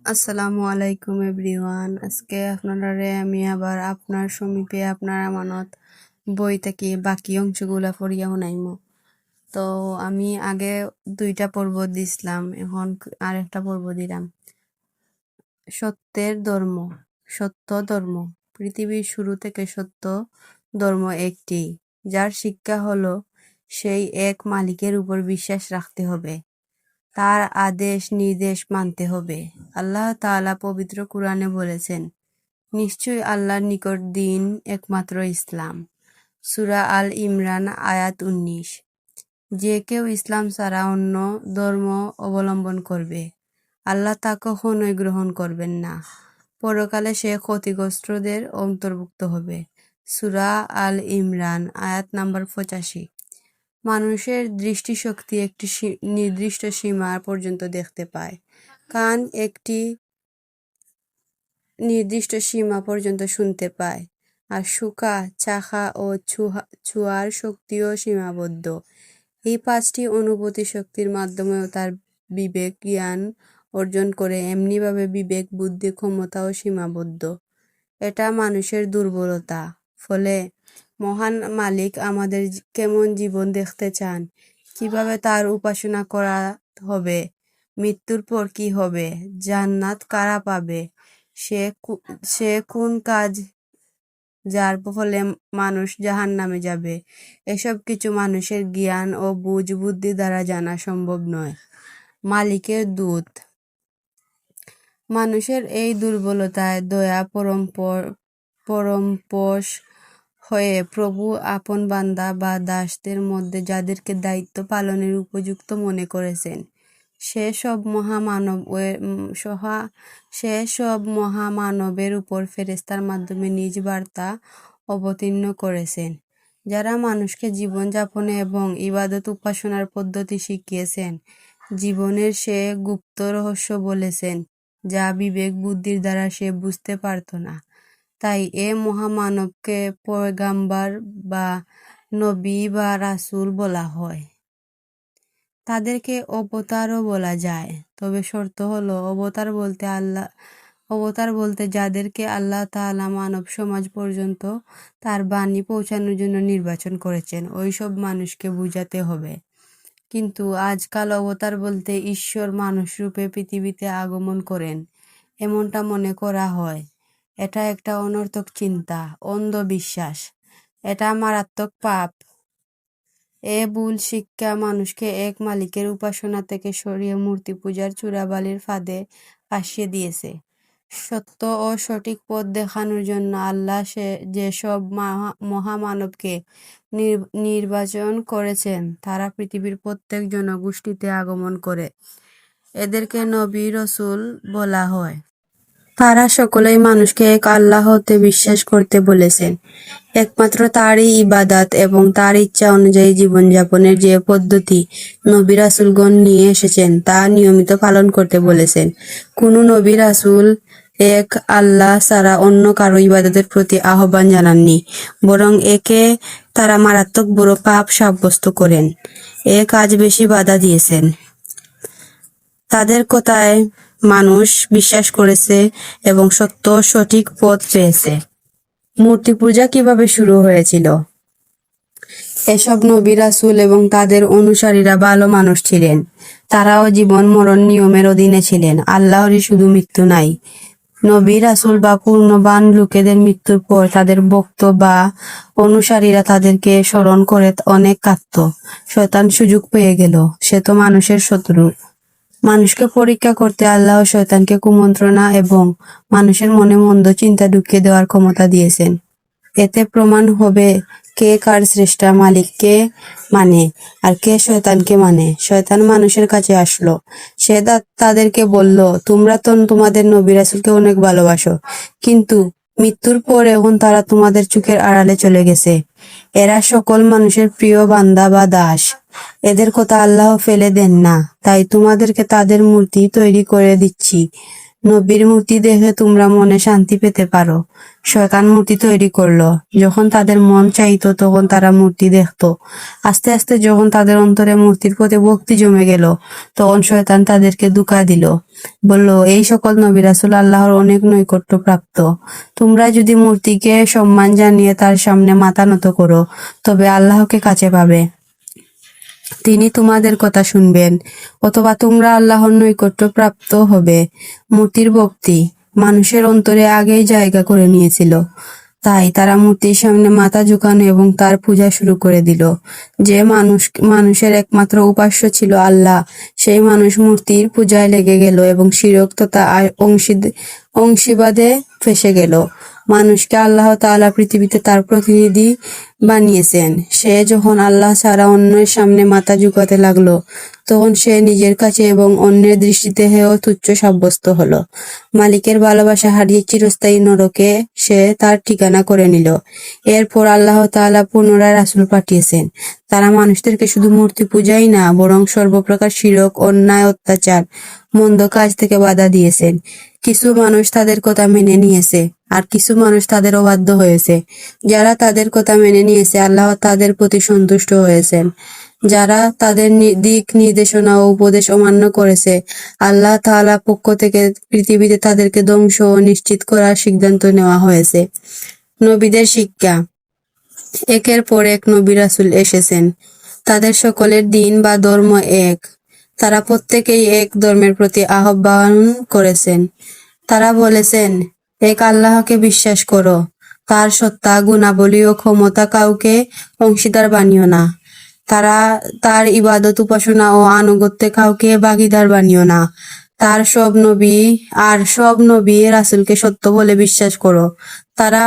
আসসালামু আলাইকুম এভরিওয়ান। আজকে আপনারে আমি আবার আপনার সমীপে আপনার আমানত বই থেকে বাকি অংশগুলা পড়িয়া শুনাইমু। তো আমি আগে 2টা পর্ব দিছিলাম, এখন আরেকটা পর্ব দিলাম। সত্যের ধর্ম। সত্য ধর্ম। পৃথিবীর শুরু থেকে সত্য ধর্ম একটি, যার শিক্ষা হলো সেই এক মালিকের উপর বিশ্বাস রাখতে হবে, তার আদেশ নির্দেশ মানতে হবে। আল্লাহ তাআলা পবিত্র কুরআনে বলেছেন, নিশ্চয়ই আল্লাহর নিকট দিন একমাত্র ইসলাম। সূরা আল ইমরান আয়াত 19। যে কেউ ইসলাম ছাড়া অন্য ধর্ম অবলম্বন করবে, আল্লাহ তা কখনোই গ্রহণ করবেন না। পরকালে সে ক্ষতিগ্রস্তদের অন্তর্ভুক্ত হবে। সূরা আল ইমরান আয়াত নাম্বার 85। মানুষের দৃষ্টিশক্তি একটি নির্দিষ্ট সীমা পর্যন্ত দেখতে পায়, কান একটি নির্দিষ্ট সীমা পর্যন্ত শুনতে পায়, আর শুকা, চাখা ও ছোঁয়ার শক্তিও সীমাবদ্ধ। এই 5টি অনুভূতি শক্তির মাধ্যমেও তার বিবেক জ্ঞান অর্জন করে, এমনিভাবে বিবেক বুদ্ধি ক্ষমতাও সীমাবদ্ধ। এটা মানুষের দুর্বলতা। ফলে মহান মালিক আমাদের কেমন জীবন দেখতে চান, কিভাবে তার উপাসনা করা হবে, মৃত্যুর পর কি হবে, জান্নাত কারা পাবে, সে কোন কাজ যার ফলে মানুষ জাহান্নামে যাবে, এসব কিছু মানুষের জ্ঞান ও বুদ্ধি দ্বারা জানা সম্ভব নয়। মালিকের দূত। মানুষের এই দুর্বলতায় দয়া পরমপোষ হয়ে প্রভু আপন বান্দা বা দাসদের মধ্যে যাদেরকে দায়িত্ব পালনের উপযুক্ত মনে করেছেন, সেসব মহামানবের উপর ফেরেশতার মাধ্যমে নিজ বার্তা অবতীর্ণ করেছেন, যারা মানুষকে জীবনযাপনে এবং ইবাদত উপাসনার পদ্ধতি শিখিয়েছেন। জীবনের সে গুপ্ত রহস্য বলেছেন, যা বিবেক বুদ্ধির দ্বারা সে বুঝতে পারত না। তাই এ মহামানবকে পয়গাম্বার বা নবী বা রাসূল বলা হয়। তাদেরকে অবতারও বলা যায়, তবে শর্ত হলো অবতার বলতে যাদেরকে আল্লাহ তাআলা মানব সমাজ পর্যন্ত তার বাণী পৌঁছানোর জন্য নির্বাচন করেছেন, ওইসব মানুষকে বুঝাতে হবে। কিন্তু আজকাল অবতার বলতে ঈশ্বর মানুষরূপে পৃথিবীতে আগমন করেন, এমনটা মনে করা হয়। এটা একটা অনর্থক চিন্তা, অন্ধবিশ্বাস। এটা মারাত্মক পাপ। এ ভুল শিক্ষা মানুষকে এক মালিকের উপাসনা থেকে সরিয়ে মূর্তি পূজার চূড়াবালির ফাঁদে ফাঁসিয়ে দিয়েছে। সত্য ও সঠিক পথ দেখানোর জন্য আল্লাহ যেসব মহামানবকে নির্বাচন করেছেন, তারা পৃথিবীর প্রত্যেক জনগোষ্ঠীতে আগমন করে। এদেরকে নবী রাসূল বলা হয়। তারা সকলেই মানুষকে এক আল্লাহতে বিশ্বাস করতে বলেছেন, একমাত্র তারই ইবাদত এবং তার ইচ্ছা অনুযায়ী জীবনযাপনের যে পদ্ধতি নবী রাসূলগণ নিয়ে এসেছেন তা নিয়মিত পালন করতে বলেছেন। কোনো নবী রাসূল এক আল্লাহ ছাড়া অন্য কারো ইবাদতের প্রতি আহ্বান জানাননি, বরং একে তারা মারাত্মক বড় পাপ সাব্যস্ত করেন। এ কাজ বেশি বাধা দিয়েছেন। তাদের কথায় মানুষ বিশ্বাস করেছে এবং সত্য সঠিক পথ পেয়েছে। মূর্তি পূজা কিভাবে শুরু হয়েছিল? এসব নবী রাসূল এবং তাদের অনুসারীরা ভালো মানুষ ছিলেন। তারাও জীবন মরণ নিয়মের অধীনে ছিলেন। আল্লাহরই শুধু মৃত্যু নাই। নবী রাসূল বা পূর্ণবান লোকেদের মৃত্যুর পর তাদের ভক্ত বা অনুসারীরা তাদেরকে স্মরণ করে অনেক কাঁদত। শয়তান সুযোগ পেয়ে গেল, সে তো মানুষের শত্রু। মানুষকে পরীক্ষা করতে আল্লাহ শয়তানকে কুমন্ত্রণা এবং মানুষের মনে মন্দ চিন্তা ঢুকিয়ে দেওয়ার ক্ষমতা দিয়েছেন। এতে প্রমাণ হবে কে কার স্রষ্টা মালিককে মানে আর কে শয়তানকে মানে। শয়তান মানুষের কাছে আসলো, সে তাদেরকে বলল, তোমরা তো তোমাদের নবী রাসূলকে অনেক ভালোবাসো, কিন্তু মৃত্যুর পর এখন তারা তোমাদের চোখের আড়ালে চলে গেছে। এরা সকল মানুষের প্রিয় বান্দা বা দাস। এদের কথা আল্লাহ ফেলে দেন না, তাই তোমাদেরকে তাদের মূর্তি তৈরি করে দিচ্ছি। নবীর মূর্তি দেখে তোমরা মনে শান্তি পেতে পারো। শয়তান মূর্তি তৈরি করলো। যখন তাদের মন চাইতো তখন তারা মূর্তি দেখতো। আস্তে আস্তে যখন তাদের অন্তরে মূর্তির প্রতি ভক্তি জমে গেল, তখন শয়তান তাদেরকে ধোঁকা দিল। বলল, এই সকল নবী রাসূল আল্লাহর অনেক নৈকট্য প্রাপ্ত। তোমরা যদি মূর্তিকে সম্মান জানিয়ে তার সামনে মাথা নত করো, তবে আল্লাহকে কাছে পাবে। তিনি তোমাদের কথা শুনবেন, অথবা তোমরা আল্লাহর নৈকট্য প্রাপ্ত হবে। মূর্তির ভক্তি মানুষের অন্তরে আগেই জায়গা করে নিয়েছিল। তাই তারা মূর্তির সামনে মাথা ঝুঁকানো এবং তার পূজা শুরু করে দিল। যে মানুষের একমাত্র উপাস্য ছিল আল্লাহ, সেই মানুষ মূর্তির পূজায় লেগে গেল এবং শিরক তথা অংশীবাদে ফেঁসে গেল। মানুষকে আল্লাহ তাআলা পৃথিবীতে তার প্রতিনিধি বানিয়েছেন। সে যখন আল্লাহ ছাড়া অন্যের সামনে মাথা ঝুঁকাতে লাগলো, তখন সে নিজের কাছে এবং অন্যের দৃষ্টিতে হেয় তুচ্ছ সাব্যস্ত হলো। মালিকের ভালোবাসা হারিয়ে চিরস্থায়ী নরকে সে তার ঠিকানা করে নিল। এরপর আল্লাহ তাআলা পুনরায় রাসূল পাঠিয়েছেন। তারা মানুষদেরকে শুধু মূর্তি পূজাই না, বরং সর্বপ্রকার শিরক, অন্যায়, অত্যাচার, মন্দ কাজ থেকে বাধা দিয়েছেন। কিছু মানুষ তাদের কথা মেনে নিয়েছে, আর কিছু মানুষ তাদের অবাধ্য হয়েছে। যারা তাদের কথা মেনে নিয়েছে, আল্লাহ তাদের প্রতি সন্তুষ্ট হয়েছেন। যারা তাদের দিক নির্দেশনা ও উপদেশ অমান্য করেছে, আল্লাহ তাআলার পক্ষ থেকে পৃথিবীতে তাদেরকে ধ্বংস ও নিশ্চিত করার সিদ্ধান্ত নেওয়া হয়েছে। নবীদের শিক্ষা। একের পর এক নবী রাসূল এসেছেন। তাদের সকলের দিন বা ধর্ম এক। তারা প্রত্যেকেই এক ধর্মের প্রতি আহ্বান করেছেন। তারা বলেছেন, এক আল্লাহকে বিশ্বাস করো। তার সত্তা, গুণাবলী ও ক্ষমতা কাউকে অংশীদার বানিও না। তার ইবাদত, উপাসনা ও আনুগত্যে কাউকে ভাগীদার বানিও না। সব নবী রাসূলকে সত্য বলে বিশ্বাস করো। তারা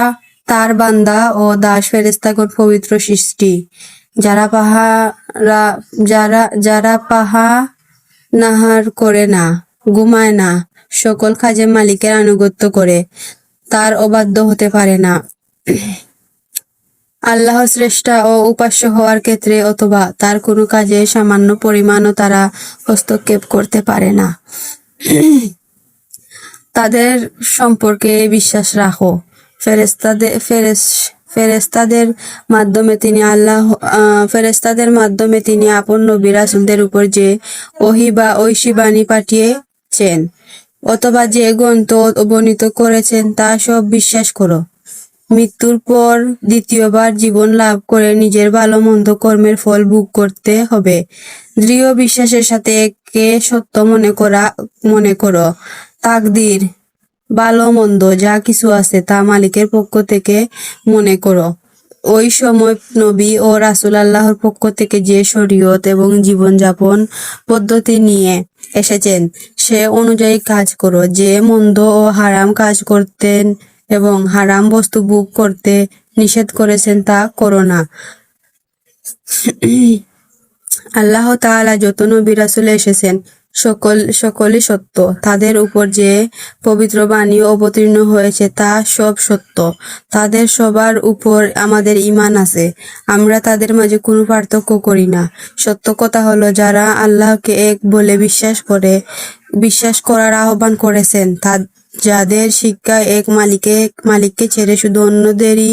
তার বান্দা ও দাস, ফেরেশতাগণ পবিত্র সৃষ্টি, যারা পাহানাহার করে না, ঘুমায় না, সকল কাজে মালিকের আনুগত্য করে, তার অবাধ্য হতে পারে না। আল্লাহ শ্রেষ্ঠ ও উপাস্য হওয়ার ক্ষেত্রে অথবা তার কোনো কাজে সামান্য পরিমাণও তারা হস্তক্ষেপ করতে পারে না। তাদের সম্পর্কে বিশ্বাস রাখো। ফেরেশতাদের মাধ্যমে তিনি আপন নবী রাসূলদের উপর যে ওহী বা ঐশী বাণী পাঠিয়েছেন, অথবা যে গ্রন্থ অবতীর্ণ করেছেন, তা সব বিশ্বাস করো। মৃত্যুর পর দ্বিতীয়বার জীবন লাভ করে নিজের ভালো মন্দ কর্মের ফল ভোগ করতে হবে। দৃঢ় বিশ্বাসের সাথে একে সত্য মনে করো। তাকদীর, ভালো মন্দ যা কিছু আছে তা মালিকের পক্ষ থেকে মনে করো। ওই সময় নবী ও রাসূল আল্লাহর পক্ষ থেকে যে শরীয়ত এবং জীবনযাপন পদ্ধতি নিয়ে এসেছেন, সে অনুযায়ী কাজ করো। যে মন্দ ও হারাম কাজ করতেন এবং হারাম বস্তু ভোগ করতে নিষেধ করেছেন তা করো না। আল্লাহ তাআলা যত নবী রাসূল এসেছেন, সকলই সত্য। তাদের উপর যে পবিত্র বাণী অবতীর্ণ হয়েছে তা সব সত্য। তাদের সবার উপর আমাদের ঈমান আছে। আমরা তাদের মাঝে কোনো পার্থক্য করি না। সত্য কথা হলো, যারা আল্লাহকে এক বলে বিশ্বাস করার আহ্বান করেছেন, যাদের শিক্ষা এক মালিককে ছেড়ে শুধু অন্যদেরই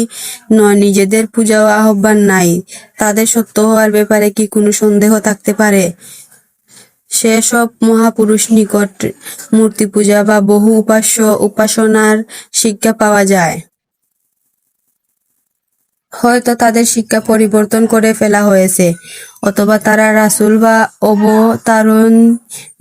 নয়, নিজেদের পূজা ও আহ্বান নাই, তাদের সত্য হওয়ার ব্যাপারে কি কোনো সন্দেহ থাকতে পারে? সেসব মহাপুরুষ নিকট মূর্তি পূজা বা বহু উপাসনার শিক্ষা পাওয়া যায়। হয়তো তাদের শিক্ষা পরিবর্তন করে ফেলা হয়েছে, অথবা তারা রাসূল বা অবতারই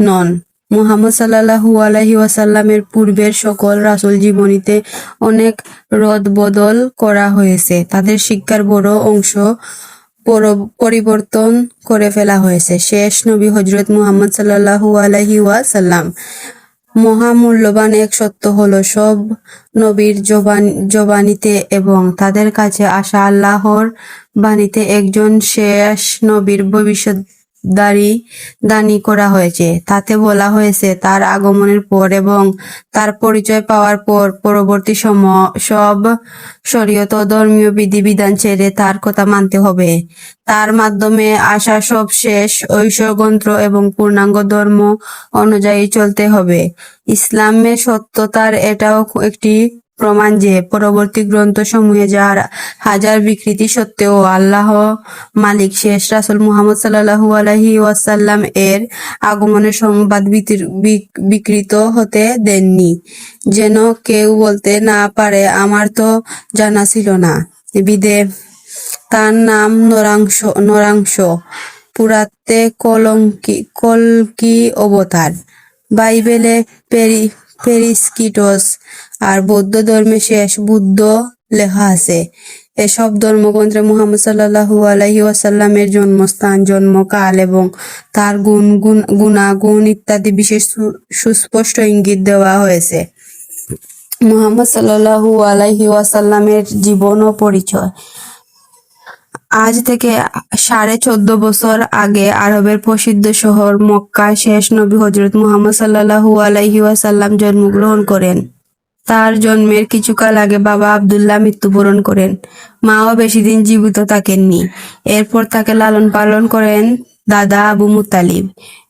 নন। মুহাম্মদ সাল্লাল্লাহু আলাইহি ওয়াসাল্লামের পূর্বের সকল রাসূল জীবনীতে অনেক রদবদল করা হয়েছে। তাদের শিক্ষার বড় অংশ পরিবর্তন করে ফেলা হয়েছে। শেষ নবী হযরত মুহাম্মদ সাল্লাল্লাহু আলাইহি ওয়াসাল্লাম। মহামূল্যবান এক সত্য হলো, সব নবীর জবানিতে এবং তাদের কাছে আসা আল্লাহর বাণীতে একজন শেষ নবীর দানি করা হয়েছে। তাতে বলা হয়েছে তার আগমনের পর এবং তার পরিচয় পাওয়ার পর পরবর্তী সব শরীয়ত ও ধর্মীয় বিধিবিধান ছেড়ে তার কথা মানতে হবে। তার মাধ্যমে আসা সব শেষ ঐশ্বর গ্রন্থ এবং পূর্ণাঙ্গ ধর্ম অনুযায়ী চলতে হবে। ইসলামের সত্যতার এটাও একটি প্রমাণ যে পরবর্তী গ্রন্থসমূহে যার হাজার বিকৃতি সত্ত্বেও আল্লাহ মালিক শেষ রাসূল মুহাম্মদ সাল্লাল্লাহু আলাইহি ওয়াসাল্লাম এর আগমনের সংবাদ বিকৃত হতে দেননি, যেন কেউ বলতে না পারে আমার তো জানা ছিল না। তার নাম নরাংশ, পুরাতে কল্কি অবতার, বাইবেলে পেরিস্কিটস আর বৌদ্ধ ধর্মে শেষ বুদ্ধ লেখা আছে। এসব ধর্মগ্রন্থে মুহাম্মদ সাল্লাল্লাহু আলাইহি ওয়াসাল্লামের জন্মস্থান, জন্মকাল এবং তার গুণাগুণ ইত্যাদি বিশেষ সুস্পষ্ট ইঙ্গিত দেওয়া হয়েছে। মুহাম্মদ সাল্লাল্লাহু আলাইহি ওয়াসাল্লামের জীবন ও পরিচয়। আজ থেকে 14.5 বছর আগে আরবের প্রসিদ্ধ শহর মক্কায় শেষ নবী হযরত মুহাম্মদ সাল্লাল্লাহু আলাইহি ওয়াসাল্লাম জন্মগ্রহণ করেন। তার জন্মের কিছুকাল আগে বাবা আব্দুল্লাহ মৃত্যুবরণ করেন। মাও বেশি দিন জীবিত থাকেননি। এরপর তাকে লালন পালন করেন দাদা আবু মুত্তালিব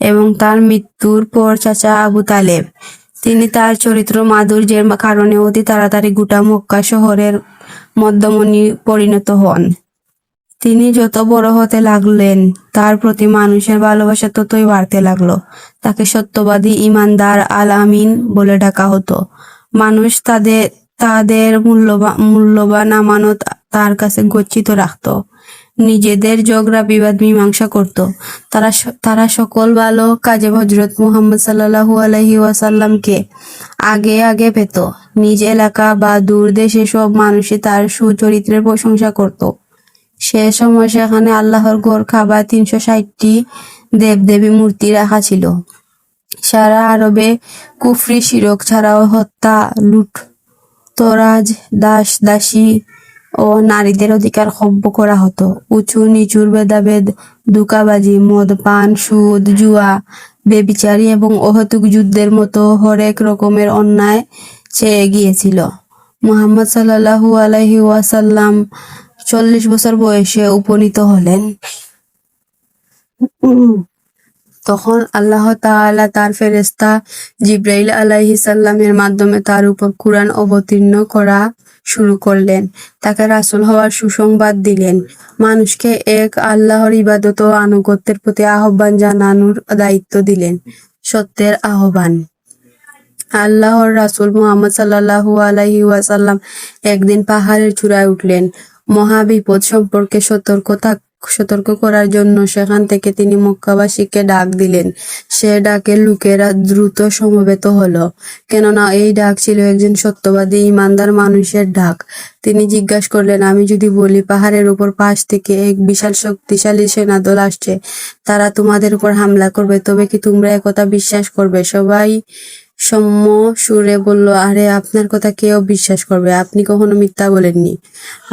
এবং তার মৃত্যুর পর চাচা আবু তালেব। তিনি তার চরিত্র মাধুর্যের কারণে অতি তাড়াতাড়ি গোটা মক্কা শহরের মধ্যমণি পরিণত হন। তিনি যত বড় হতে লাগলেন তার প্রতি মানুষের ভালোবাসা ততই বাড়তে লাগলো। তাকে সত্যবাদী, ইমানদার, আল আমিন বলে ডাকা হতো। মানুষ তাদের মূল্যবান আমানত তার কাছে গচ্ছিত রাখত। নিজেদের ঝগড়া বিবাদ মীমাংসা করত। তারা সকল ভালো কাজে হযরত মুহাম্মদ সাল্লাল্লাহু আলাইহি ওয়াসাল্লামকে আগে পেত। নিজ এলাকা বা দূর দেশে সব মানুষই তার সুচরিত্রের প্রশংসা করত। সে সময় সেখানে আল্লাহর ঘর কাবায় 360টি দেবদেবী মূর্তি রাখা ছিল। সারা আরবে কুফরি শিরক ছাড়াও হত্যা, লুটতরাজ, দাস-দাসী ও নারীদের অধিকার খর্ব করা হতো। উঁচু নিচুর ভেদাভেদ, ধোঁকাবাজি, মদপান, সুদ, জুয়া, ব্যভিচারী এবং অহেতুক যুদ্ধের মতো হরেক রকমের অন্যায় ছেয়ে গিয়েছিল। মুহাম্মদ সাল্লাল্লাহু আলাইহি ওয়াসাল্লাম 40 বছর বয়সে উপনীত হলেন। তখন আল্লাহ তাআলা তার ফেরেশতা জিবরাইল আলাইহিস সালামের মাধ্যমে তার উপর কুরআন অবতীর্ণ করা শুরু করলেন। তাকে রাসূল হওয়ার সুসংবাদ দিলেন। মানুষকে এক আল্লাহর ইবাদত ও আনুগত্যের প্রতি আহ্বান জানানোর দায়িত্ব দিলেন। সত্যের আহ্বান। আল্লাহর রাসূল মুহাম্মদ সাল্লাল্লাহু আলাইহি ওয়াসাল্লাম একদিন পাহাড়ের চূড়ায় উঠলেন। মহাবিপদ সম্পর্কে সতর্ক করার জন্য সেখান থেকে তিনি মক্কাবাসীকে ডাক দিলেন। সে ডাকে লোকেরা দ্রুত সমবেত হলো, কেননা এই ডাক ছিল একজন সত্যবাদী ঈমানদার মানুষের ডাক। তিনি জিজ্ঞাসা করলেন, আমি যদি বলি পাহাড়ের উপর পাশ থেকে এক বিশাল শক্তিশালী সেনাদল আসছে, তারা তোমাদের উপর হামলা করবে, তবে কি তোমরা একথা বিশ্বাস করবে? সবাই সৌম্য সুরে বলল, আরে আপনার কথা কেউ বিশ্বাস করবে? আপনি কখনো মিথ্যা বলেননি।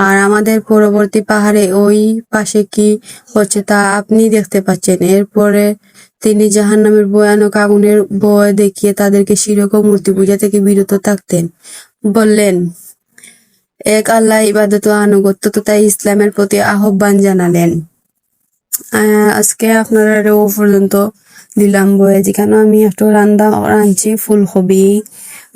আর আমাদের পরবর্তী পাহাড়ে ওই পাশে কি হচ্ছে তা আপনি দেখতে পাচ্ছেন। এরপরে তিনি জাহান্নামের ভয়ানক আগুনের ভয় দেখিয়ে তাদেরকে শিরক ও মূর্তি পূজা থেকে বিরত থাকতেন বললেন। এক আল্লাহ ইবাদত ও আনুগত্য তথা ইসলামের প্রতি আহ্বান জানালেন। আজকে আপনারা ও পর্যন্ত দিলাম বয়ে, যেখানে আমি একটু রাঁধছি ফুলকপি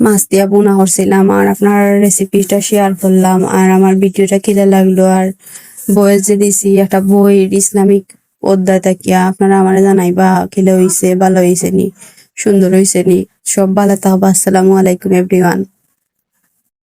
মাছ দিয়া বোনা করছিলাম আর আপনার রেসিপিটা শেয়ার করলাম। আর আমার ভিডিওটা কিলা লাগলো আর বয়ে যে দিছি একটা বই ইসলামিক অধ্যায় থাকিয়া আপনারা আমার জানাইবা কিলা হইছে, ভালো হইছে নি, সুন্দর হইছে নি। সব ভালো থাকবা। আসসালামু আলাইকুম এভরিওয়ান।